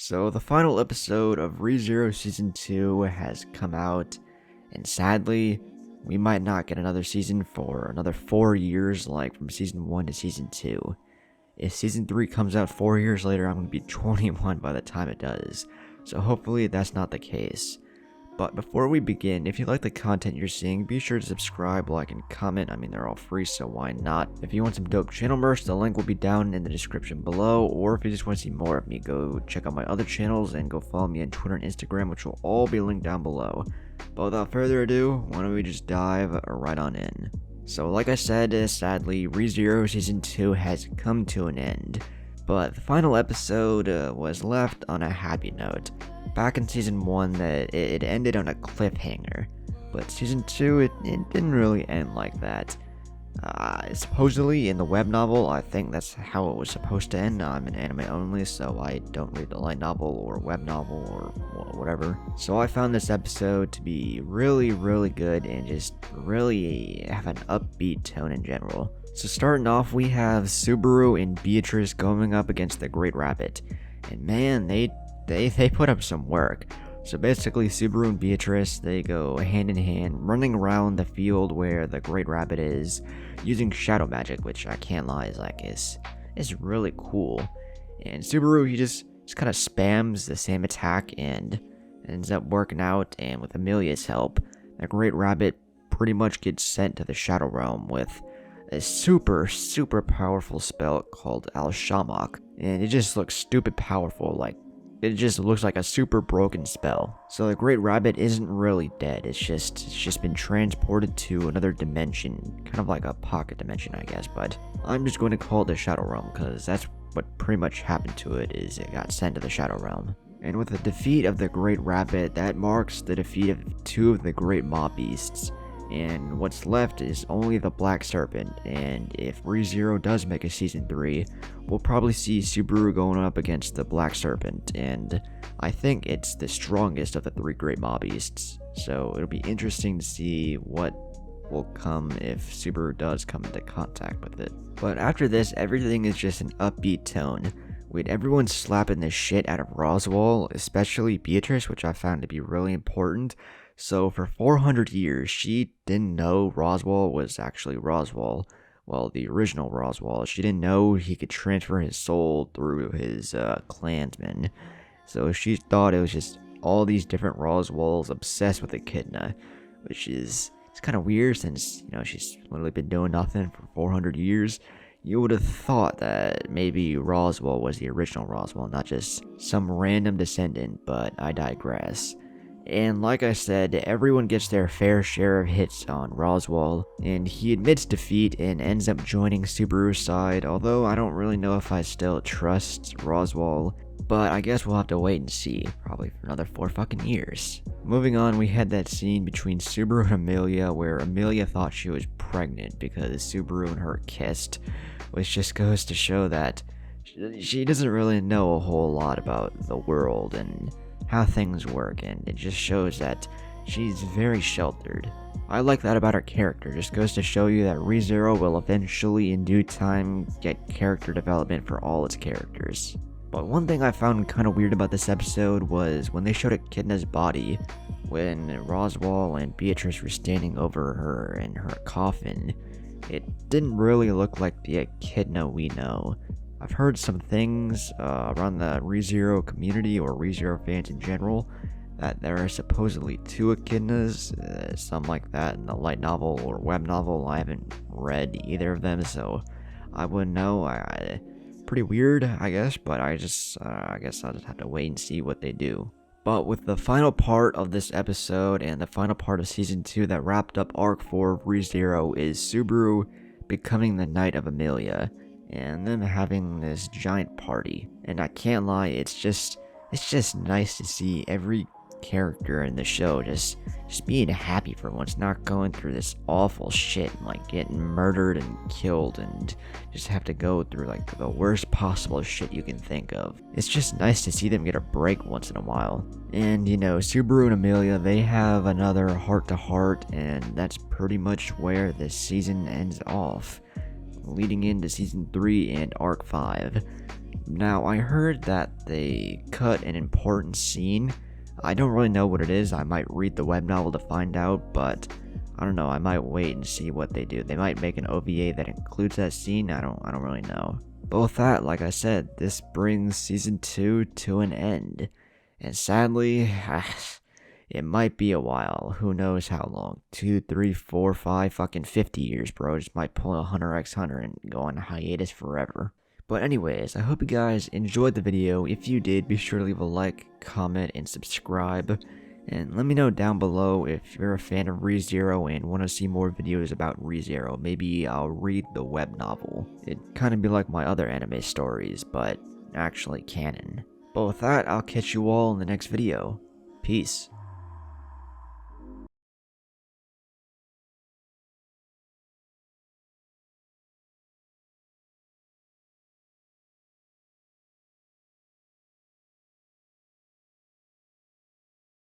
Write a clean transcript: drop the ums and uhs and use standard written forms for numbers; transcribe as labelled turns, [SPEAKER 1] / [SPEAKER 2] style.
[SPEAKER 1] So the final episode of ReZero Season 2 has come out, and sadly, we might not get another season for another 4 years, like from Season 1 to Season 2. If Season 3 comes out 4 years later, I'm going to be 21 by the time it does, so hopefully that's not the case. But before we begin, if you like the content you're seeing, be sure to subscribe, like, and comment. I mean, they're all free, so why not? If you want some dope channel merch, the link will be down in the description below, or if you just want to see more of me, go check out my other channels and go follow me on Twitter and Instagram, which will all be linked down below. But without further ado, why don't we just dive right on in. So like I said, sadly, ReZero Season 2 has come to an end, but the final episode was left on a happy note. Back in Season 1, it ended on a cliffhanger, but Season 2, it didn't really end like that. Supposedly, in the web novel, I think that's how it was supposed to end. I'm an anime only, so I don't read the light novel or web novel or whatever. So I found this episode to be really, really good and just really have an upbeat tone in general. So starting off, we have Subaru and Beatrice going up against the Great Rabbit, and man, they put up some work. So basically, Subaru and Beatrice, they go hand in hand, running around the field where the Great Rabbit is, using shadow magic, which I can't lie is really cool. And Subaru, he just kind of spams the same attack and ends up working out, and with Emilia's help, the Great Rabbit pretty much gets sent to the Shadow Realm with a super powerful spell called Shamak, and it just looks stupid powerful, like it just looks like a super broken spell. So the Great Rabbit isn't really dead, it's just been transported to another dimension, kind of like a pocket dimension, I guess, but I'm just going to call it the Shadow Realm, because that's what pretty much happened to it, is it got sent to the Shadow Realm. And with the defeat of the Great Rabbit, that marks the defeat of 2 of the Great Mob Beasts, and what's left is only the Black Serpent. And if ReZero does make a Season 3, we'll probably see Subaru going up against the Black Serpent, and I think it's the strongest of the 3 Great Mob Beasts, so it'll be interesting to see what will come if Subaru does come into contact with it. But after this, everything is just an upbeat tone, with everyone slapping the shit out of Roswaal, especially Beatrice, which I found to be really important. So for 400 years, she didn't know Roswaal was actually Roswaal. Well, the original Roswaal. She didn't know he could transfer his soul through his clansmen. So she thought it was just all these different Roswaals obsessed with Echidna, which is it's kind of weird since, you know, she's literally been doing nothing for 400 years. You would have thought that maybe Roswaal was the original Roswaal, not just some random descendant, but I digress. And like I said, everyone gets their fair share of hits on Roswaal, and he admits defeat and ends up joining Subaru's side, although I don't really know if I still trust Roswaal, but I guess we'll have to wait and see, probably for another 4 fucking years. Moving on, we had that scene between Subaru and Emilia, where Emilia thought she was pregnant because Subaru and her kissed, which just goes to show that she doesn't really know a whole lot about the world and how things work, and it just shows that she's very sheltered. I like that about her character, just goes to show you that ReZero will eventually in due time get character development for all its characters. But one thing I found kind of weird about this episode was when they showed Echidna's body, when Roswaal and Beatrice were standing over her in her coffin, it didn't really look like the Echidna we know. I've heard some things around the ReZero community, or ReZero fans in general, that there are supposedly 2 Echidnas, something like that, in the light novel or web novel. I haven't read either of them, so I wouldn't know. Pretty weird, I guess, but I guess I'll just have to wait and see what they do. But with the final part of this episode and the final part of Season 2 that wrapped up Arc 4 of ReZero is Subaru becoming the Knight of Emilia, and them having this giant party. And I can't lie, it's just nice to see every character in the show just being happy for once, not going through this awful shit, like getting murdered and killed and just have to go through like the worst possible shit you can think of. It's just nice to see them get a break once in a while. And you know, Subaru and Emilia, they have another heart-to-heart, and that's pretty much where this season ends off, leading into Season 3 and Arc 5. Now, I heard that they cut an important scene. I don't really know what it is. I might read the web novel to find out, but I don't know. I might wait and see what they do. They might make an OVA that includes that scene. I don't really know. But with that, like I said, this brings season 2 to an end. And sadly, it might be a while. Who knows how long? 2, 3, 4, 5, fucking 50 years, bro. Just might pull a Hunter x Hunter and go on hiatus forever. But anyways, I hope you guys enjoyed the video. If you did, be sure to leave a like, comment, and subscribe. And let me know down below if you're a fan of ReZero and want to see more videos about ReZero. Maybe I'll read the web novel. It'd kind of be like my other anime stories, but actually canon. But with that, I'll catch you all in the next video. Peace.